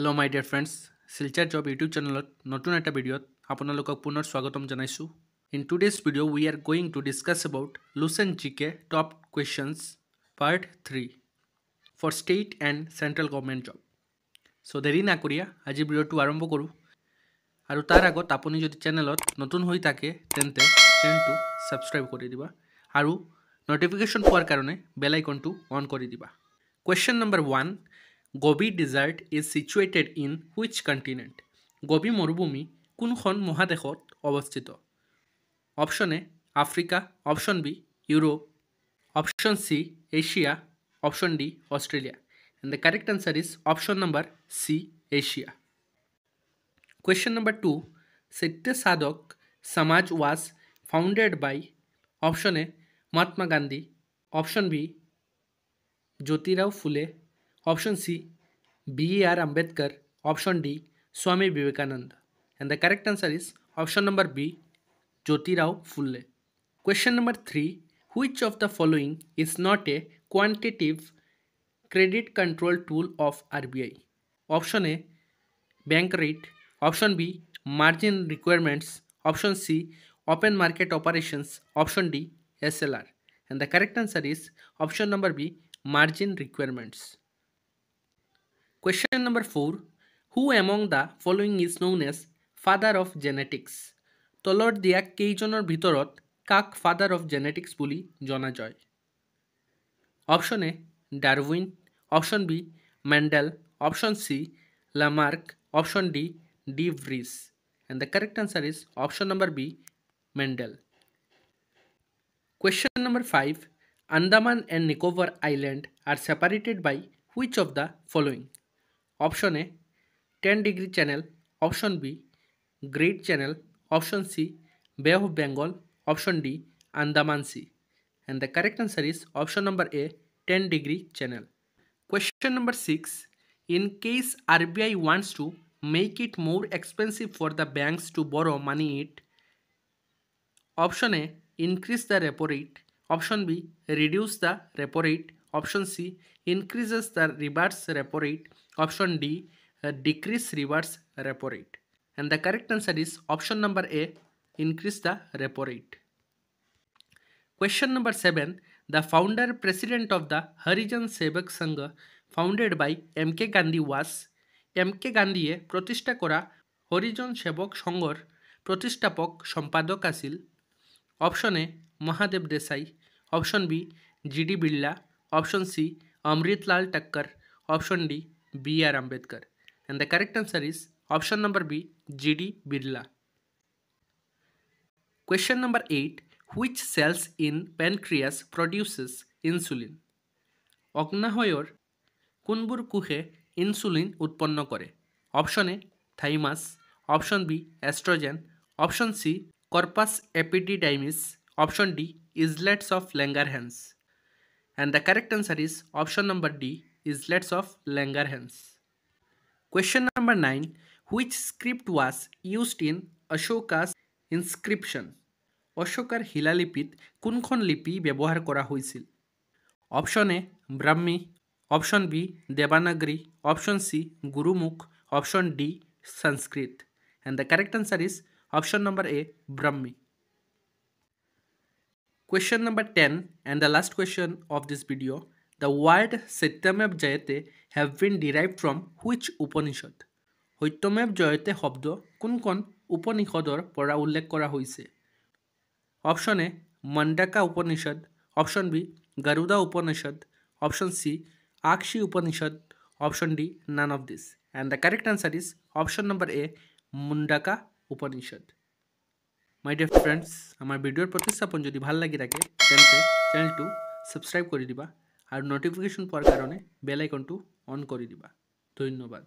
Hello my dear friends, Silchar Job YouTube channel নতুন এটা ভিডিওত আপোনালোকক পুনৰ স্বাগতম জনাইছো। In today's video we are going to discuss about Lucent GK top questions part 3 for state and central government job. So দেৰি না কৰিয়া আজি ভিডিওটো আৰম্ভ কৰো আৰু তাৰ আগত আপুনি যদি চেনেলত নতুন হৈ থাকে তেন্তে চেনেলটো সাবস্ক্ৰাইব কৰি দিবা আৰু নোটিফিকেশন পোৱাৰ কাৰণে বেল আইকনটো অন কৰি দিবা। Question number 1, Gobi Desert is situated in which continent? Gobi মৰুভূমি কোনখন মহাদেশত অৱস্থিত? Option A Africa, Option B Europe, Option C Asia, Option D Australia. And the correct answer is option number C Asia. Question number 2, Satya Sadhak Samaj was founded by Option A Mahatma Gandhi, Option B Jyotirao Phule, Option C B.R. Ambedkar, Option D Swami Vivekananda. And the correct answer is option number B Jyotirao Phule. Question number 3, which of the following is not a quantitative credit control tool of RBI? Option A bank rate, Option B margin requirements, Option C open market operations, Option D SLR. And the correct answer is option number B margin requirements. Question number 4, who among the following is known as father of genetics? তলৰ দিয়া কেইজনৰ ভিতৰত কাক father of genetics বুলি জনা যায়? Option A Darwin, Option B Mendel, Option C Lamarck, Option D De Vries. And the correct answer is option number B Mendel. Question number 5, Andaman and Nicobar Island are separated by which of the following? Option A 10-degree channel, Option B Great Channel, Option C Bay of Bengal, Option D Andaman Sea. And the correct answer is option number A 10-degree channel. Question number 6, in case RBI wants to make it more expensive for the banks to borrow money it, Option A increase the repo rate, Option B reduce the repo rate, Option C increases the reverse repo rate, Option D decrease reverse repo rate. And the correct answer is option number A increase the repo rate. Question number 7, the founder president of the Harijan Sevak Sangha founded by M.K. Gandhi was M.K. গান্ধীয়ে প্ৰতিষ্ঠা কৰা হৰিজন সেৱক সংঘৰ প্ৰতিষ্ঠাপক সম্পাদক আছিল option A Mahadev Desai, option B G D. Birla, option C Amritlal Thakkar, option D B.R. Ambedkar. And the correct answer is option number B G.D. Birla. Question number 8, which cells in pancreas produces insulin? অগ্নাশয়ৰ কোনবোৰ কোষে ইনসুলিন উৎপন্ন কৰে? Option A thymus, option B estrogen, option C corpus epididymis, option D islets of Langerhans. And the correct answer is option number D islets of Langerhans. Question number 9, which script was used in Ashoka's inscription? অশোকাৰ শিলালিপিত কোনখন লিপি ব্যৱহাৰ কৰা হৈছিল? Option A Brahmi, option B Devanagari, option C Gurmukh, option D Sanskrit. And the correct answer is option number A Brahmi. Question number 10 and the last question of this video, the word Satyamev Jayate have been derived from which Upanishad? Satyamev Jayate শব্দ কোনখন উপনিষদৰ পৰা উল্লেখ কৰা হৈছে? Option A Mundaka Upanishad, option B Garuda Upanishad, option C Akshi Upanishad, option D none of this. And the correct answer is option number A Mundaka Upanishad. My dear friends, আমাৰ ভিডিঅ'ৰ প্ৰতিস্থাপন যদি ভাল লাগি থাকে তেন্তে চেনেলটো সাবস্ক্ৰাইব কৰি দিবা আৰু নোটিফিকেশন পোৱাৰ কাৰণে বেল আইকনটো অন কৰি দিবা। ধন্যবাদ।